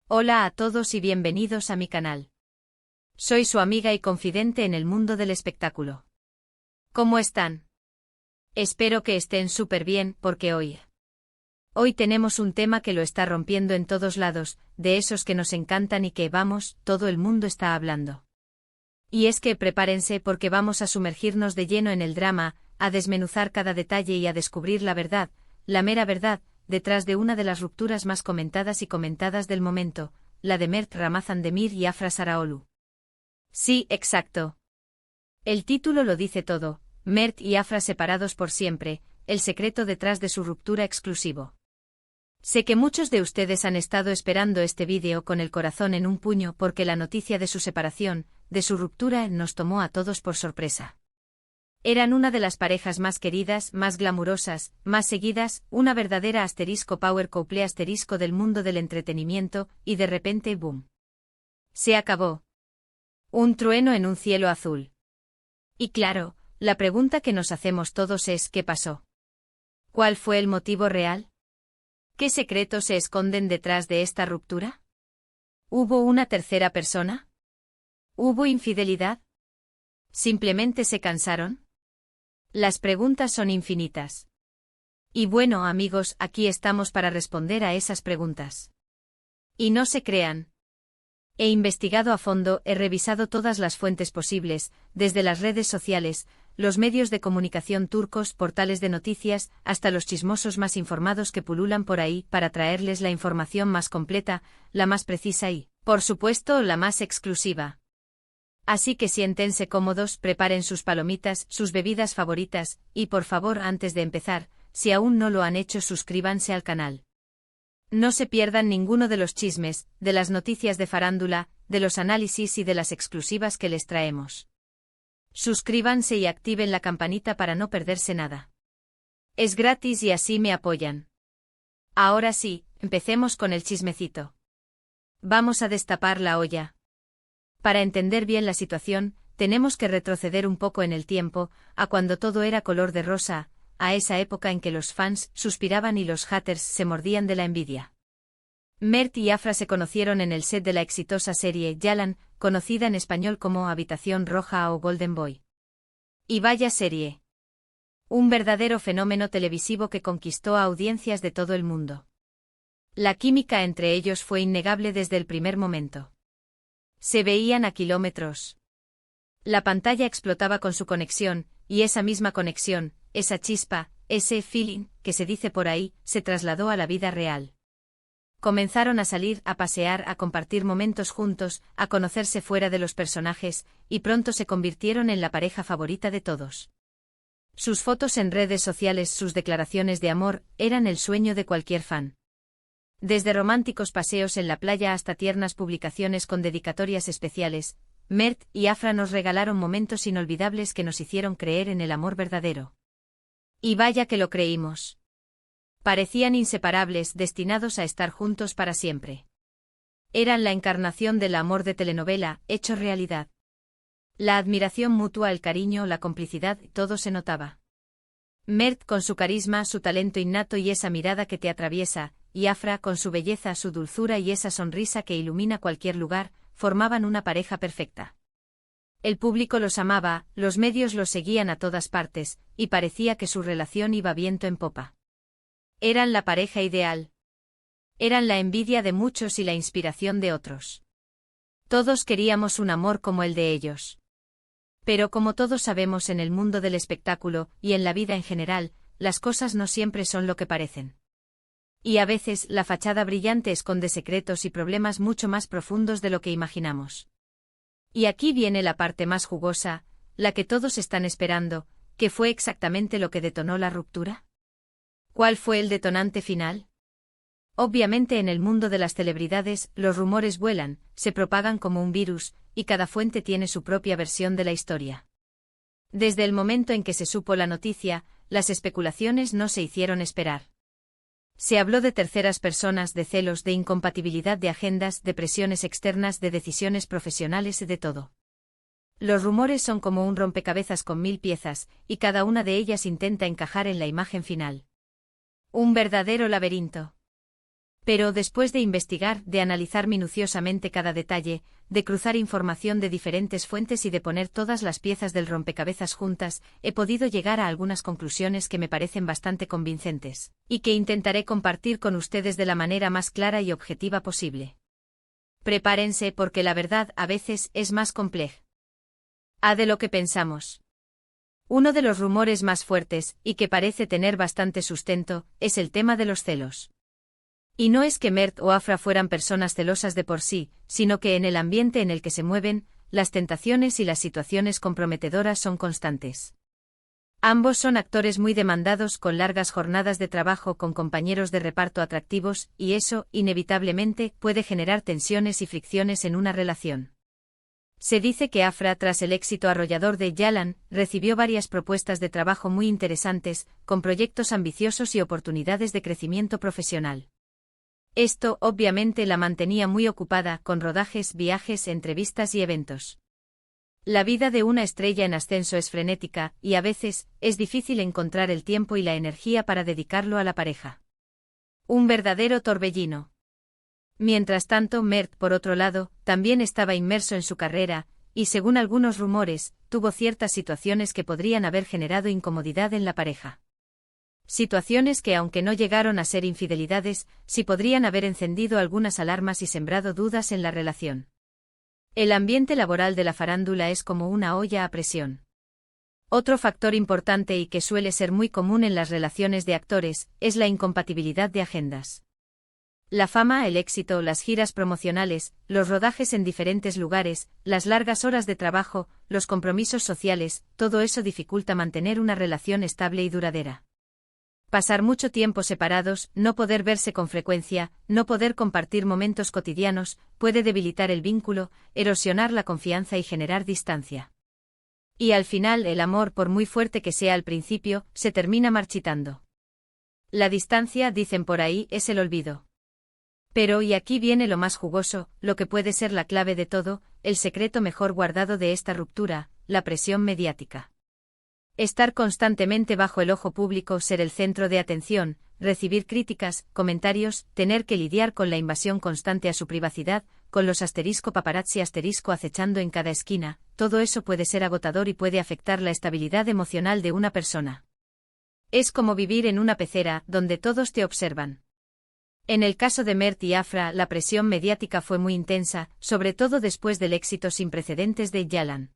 Hola a todos y bienvenidos a mi canal. Soy su amiga y confidente en el mundo del espectáculo. ¿Cómo están? Espero que estén súper bien porque hoy tenemos un tema que lo está rompiendo en todos lados, de esos que nos encantan y que, vamos, todo el mundo está hablando. Y es que prepárense porque vamos a sumergirnos de lleno en el drama, a desmenuzar cada detalle y a descubrir la verdad, la mera verdad, detrás de una de las rupturas más comentadas y comentadas del momento, la de Mert Ramazan Demir y Afra Saraoglu. Sí, exacto. El título lo dice todo, Mert y Afra separados por siempre, el secreto detrás de su ruptura exclusivo. Sé que muchos de ustedes han estado esperando este vídeo con el corazón en un puño porque la noticia de su separación, de su ruptura, nos tomó a todos por sorpresa. Eran una de las parejas más queridas, más glamurosas, más seguidas, una verdadera *power couple* del mundo del entretenimiento, y de repente ¡boom! Se acabó. Un trueno en un cielo azul. Y claro, la pregunta que nos hacemos todos es ¿qué pasó? ¿Cuál fue el motivo real? ¿Qué secretos se esconden detrás de esta ruptura? ¿Hubo una tercera persona? ¿Hubo infidelidad? ¿Simplemente se cansaron? Las preguntas son infinitas. Y bueno, amigos, aquí estamos para responder a esas preguntas. Y no se crean. He investigado a fondo, he revisado todas las fuentes posibles, desde las redes sociales, los medios de comunicación turcos, portales de noticias, hasta los chismosos más informados que pululan por ahí, para traerles la información más completa, la más precisa y, por supuesto, la más exclusiva. Así que siéntense cómodos, preparen sus palomitas, sus bebidas favoritas, y por favor, antes de empezar, si aún no lo han hecho, suscríbanse al canal. No se pierdan ninguno de los chismes, de las noticias de farándula, de los análisis y de las exclusivas que les traemos. Suscríbanse y activen la campanita para no perderse nada. Es gratis y así me apoyan. Ahora sí, empecemos con el chismecito. Vamos a destapar la olla. Para entender bien la situación, tenemos que retroceder un poco en el tiempo, a cuando todo era color de rosa, a esa época en que los fans suspiraban y los haters se mordían de la envidia. Mert y Afra se conocieron en el set de la exitosa serie Yalan, conocida en español como Habitación Roja o Golden Boy. Y vaya serie. Un verdadero fenómeno televisivo que conquistó a audiencias de todo el mundo. La química entre ellos fue innegable desde el primer momento. Se veían a kilómetros. La pantalla explotaba con su conexión, y esa misma conexión, esa chispa, ese feeling, que se dice por ahí, se trasladó a la vida real. Comenzaron a salir, a pasear, a compartir momentos juntos, a conocerse fuera de los personajes, y pronto se convirtieron en la pareja favorita de todos. Sus fotos en redes sociales, sus declaraciones de amor, eran el sueño de cualquier fan. Desde románticos paseos en la playa hasta tiernas publicaciones con dedicatorias especiales, Mert y Afra nos regalaron momentos inolvidables que nos hicieron creer en el amor verdadero. Y vaya que lo creímos. Parecían inseparables, destinados a estar juntos para siempre. Eran la encarnación del amor de telenovela, hecho realidad. La admiración mutua, el cariño, la complicidad, todo se notaba. Mert con su carisma, su talento innato y esa mirada que te atraviesa, y Afra con su belleza, su dulzura y esa sonrisa que ilumina cualquier lugar, formaban una pareja perfecta. El público los amaba, los medios los seguían a todas partes, y parecía que su relación iba viento en popa. Eran la pareja ideal. Eran la envidia de muchos y la inspiración de otros. Todos queríamos un amor como el de ellos. Pero como todos sabemos, en el mundo del espectáculo, y en la vida en general, las cosas no siempre son lo que parecen. Y a veces, la fachada brillante esconde secretos y problemas mucho más profundos de lo que imaginamos. Y aquí viene la parte más jugosa, la que todos están esperando, ¿qué fue exactamente lo que detonó la ruptura? ¿Cuál fue el detonante final? Obviamente, en el mundo de las celebridades, los rumores vuelan, se propagan como un virus, y cada fuente tiene su propia versión de la historia. Desde el momento en que se supo la noticia, las especulaciones no se hicieron esperar. Se habló de terceras personas, de celos, de incompatibilidad de agendas, de presiones externas, de decisiones profesionales, de todo. Los rumores son como un rompecabezas con 1000 piezas, y cada una de ellas intenta encajar en la imagen final. Un verdadero laberinto. Pero después de investigar, de analizar minuciosamente cada detalle, de cruzar información de diferentes fuentes y de poner todas las piezas del rompecabezas juntas, he podido llegar a algunas conclusiones que me parecen bastante convincentes, y que intentaré compartir con ustedes de la manera más clara y objetiva posible. Prepárense porque la verdad a veces es más compleja de lo que pensamos. Uno de los rumores más fuertes, y que parece tener bastante sustento, es el tema de los celos. Y no es que Mert o Afra fueran personas celosas de por sí, sino que en el ambiente en el que se mueven, las tentaciones y las situaciones comprometedoras son constantes. Ambos son actores muy demandados con largas jornadas de trabajo con compañeros de reparto atractivos, y eso, inevitablemente, puede generar tensiones y fricciones en una relación. Se dice que Afra, tras el éxito arrollador de Yalan, recibió varias propuestas de trabajo muy interesantes, con proyectos ambiciosos y oportunidades de crecimiento profesional. Esto, obviamente, la mantenía muy ocupada con rodajes, viajes, entrevistas y eventos. La vida de una estrella en ascenso es frenética, y a veces, es difícil encontrar el tiempo y la energía para dedicarlo a la pareja. Un verdadero torbellino. Mientras tanto, Mert, por otro lado, también estaba inmerso en su carrera, y según algunos rumores, tuvo ciertas situaciones que podrían haber generado incomodidad en la pareja. Situaciones que, aunque no llegaron a ser infidelidades, sí podrían haber encendido algunas alarmas y sembrado dudas en la relación. El ambiente laboral de la farándula es como una olla a presión. Otro factor importante y que suele ser muy común en las relaciones de actores, es la incompatibilidad de agendas. La fama, el éxito, las giras promocionales, los rodajes en diferentes lugares, las largas horas de trabajo, los compromisos sociales, todo eso dificulta mantener una relación estable y duradera. Pasar mucho tiempo separados, no poder verse con frecuencia, no poder compartir momentos cotidianos, puede debilitar el vínculo, erosionar la confianza y generar distancia. Y al final el amor, por muy fuerte que sea al principio, se termina marchitando. La distancia, dicen por ahí, es el olvido. Pero y aquí viene lo más jugoso, lo que puede ser la clave de todo, el secreto mejor guardado de esta ruptura, la presión mediática. Estar constantemente bajo el ojo público, ser el centro de atención, recibir críticas, comentarios, tener que lidiar con la invasión constante a su privacidad, con los paparazzi acechando en cada esquina, todo eso puede ser agotador y puede afectar la estabilidad emocional de una persona. Es como vivir en una pecera, donde todos te observan. En el caso de Mert y Afra, la presión mediática fue muy intensa, sobre todo después del éxito sin precedentes de Yalan.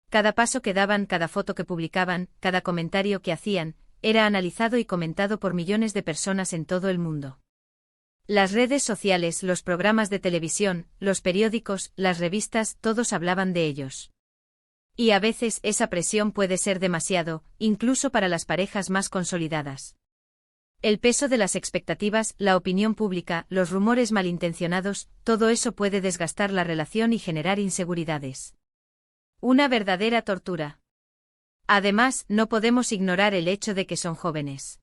Cada paso que daban, cada foto que publicaban, cada comentario que hacían, era analizado y comentado por millones de personas en todo el mundo. Las redes sociales, los programas de televisión, los periódicos, las revistas, todos hablaban de ellos. Y a veces esa presión puede ser demasiado, incluso para las parejas más consolidadas. El peso de las expectativas, la opinión pública, los rumores malintencionados, todo eso puede desgastar la relación y generar inseguridades. Una verdadera tortura. Además, no podemos ignorar el hecho de que son jóvenes.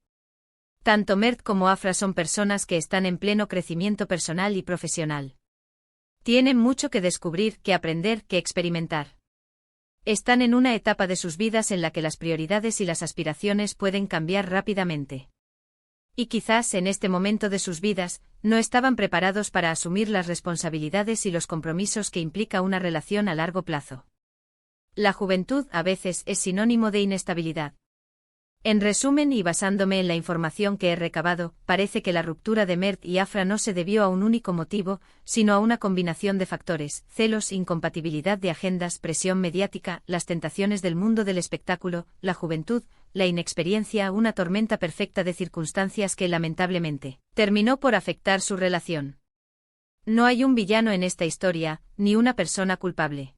Tanto Mert como Afra son personas que están en pleno crecimiento personal y profesional. Tienen mucho que descubrir, que aprender, que experimentar. Están en una etapa de sus vidas en la que las prioridades y las aspiraciones pueden cambiar rápidamente. Y quizás en este momento de sus vidas, no estaban preparados para asumir las responsabilidades y los compromisos que implica una relación a largo plazo. La juventud a veces es sinónimo de inestabilidad. En resumen y basándome en la información que he recabado, parece que la ruptura de Mert y Afra no se debió a un único motivo, sino a una combinación de factores: celos, incompatibilidad de agendas, presión mediática, las tentaciones del mundo del espectáculo, la juventud, la inexperiencia, una tormenta perfecta de circunstancias que lamentablemente terminó por afectar su relación. No hay un villano en esta historia, ni una persona culpable.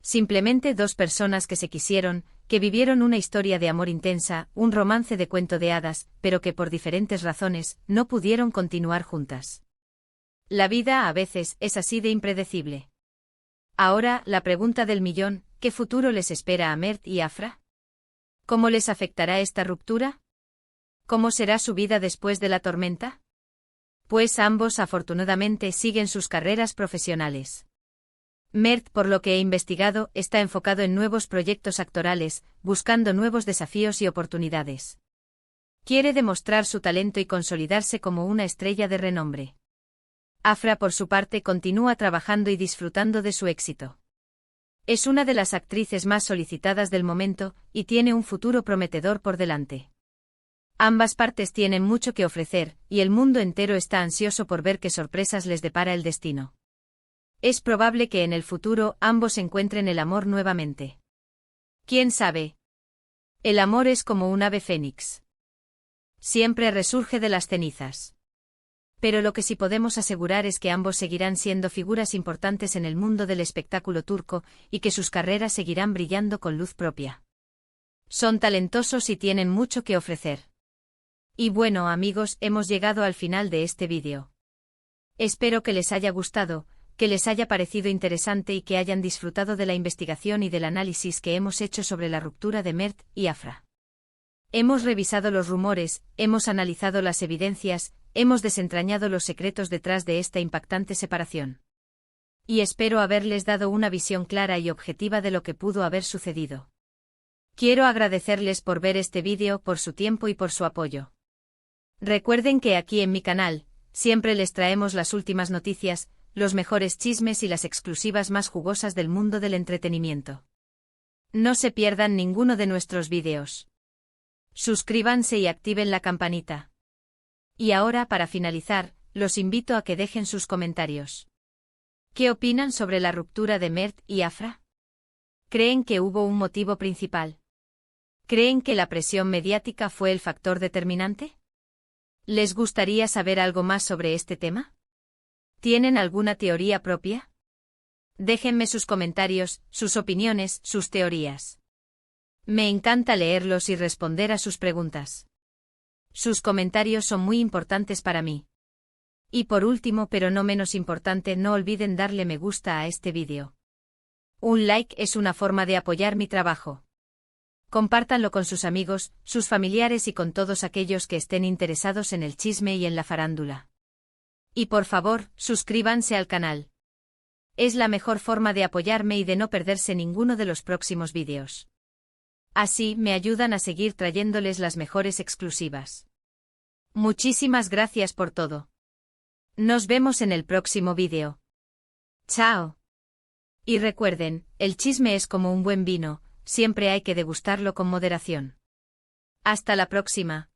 Simplemente dos personas que se quisieron, que vivieron una historia de amor intensa, un romance de cuento de hadas, pero que por diferentes razones no pudieron continuar juntas. La vida a veces es así de impredecible. Ahora, la pregunta del millón: ¿qué futuro les espera a Mert y Afra? ¿Cómo les afectará esta ruptura? ¿Cómo será su vida después de la tormenta? Pues ambos afortunadamente siguen sus carreras profesionales. Mert, por lo que he investigado, está enfocado en nuevos proyectos actorales, buscando nuevos desafíos y oportunidades. Quiere demostrar su talento y consolidarse como una estrella de renombre. Afra, por su parte, continúa trabajando y disfrutando de su éxito. Es una de las actrices más solicitadas del momento, y tiene un futuro prometedor por delante. Ambas partes tienen mucho que ofrecer, y el mundo entero está ansioso por ver qué sorpresas les depara el destino. Es probable que en el futuro ambos encuentren el amor nuevamente. ¿Quién sabe? El amor es como un ave fénix. Siempre resurge de las cenizas. Pero lo que sí podemos asegurar es que ambos seguirán siendo figuras importantes en el mundo del espectáculo turco, y que sus carreras seguirán brillando con luz propia. Son talentosos y tienen mucho que ofrecer. Y bueno, amigos, hemos llegado al final de este vídeo. Espero que les haya gustado, que les haya parecido interesante y que hayan disfrutado de la investigación y del análisis que hemos hecho sobre la ruptura de Mert y Afra. Hemos revisado los rumores, hemos analizado las evidencias, hemos desentrañado los secretos detrás de esta impactante separación. Y espero haberles dado una visión clara y objetiva de lo que pudo haber sucedido. Quiero agradecerles por ver este vídeo, por su tiempo y por su apoyo. Recuerden que aquí en mi canal, siempre les traemos las últimas noticias, los mejores chismes y las exclusivas más jugosas del mundo del entretenimiento. No se pierdan ninguno de nuestros vídeos. Suscríbanse y activen la campanita. Y ahora, para finalizar, los invito a que dejen sus comentarios. ¿Qué opinan sobre la ruptura de Mert y Afra? ¿Creen que hubo un motivo principal? ¿Creen que la presión mediática fue el factor determinante? ¿Les gustaría saber algo más sobre este tema? ¿Tienen alguna teoría propia? Déjenme sus comentarios, sus opiniones, sus teorías. Me encanta leerlos y responder a sus preguntas. Sus comentarios son muy importantes para mí. Y por último, pero no menos importante, no olviden darle me gusta a este vídeo. Un like es una forma de apoyar mi trabajo. Compártanlo con sus amigos, sus familiares y con todos aquellos que estén interesados en el chisme y en la farándula. Y por favor, suscríbanse al canal. Es la mejor forma de apoyarme y de no perderse ninguno de los próximos vídeos. Así me ayudan a seguir trayéndoles las mejores exclusivas. Muchísimas gracias por todo. Nos vemos en el próximo vídeo. Chao. Y recuerden, el chisme es como un buen vino, siempre hay que degustarlo con moderación. Hasta la próxima.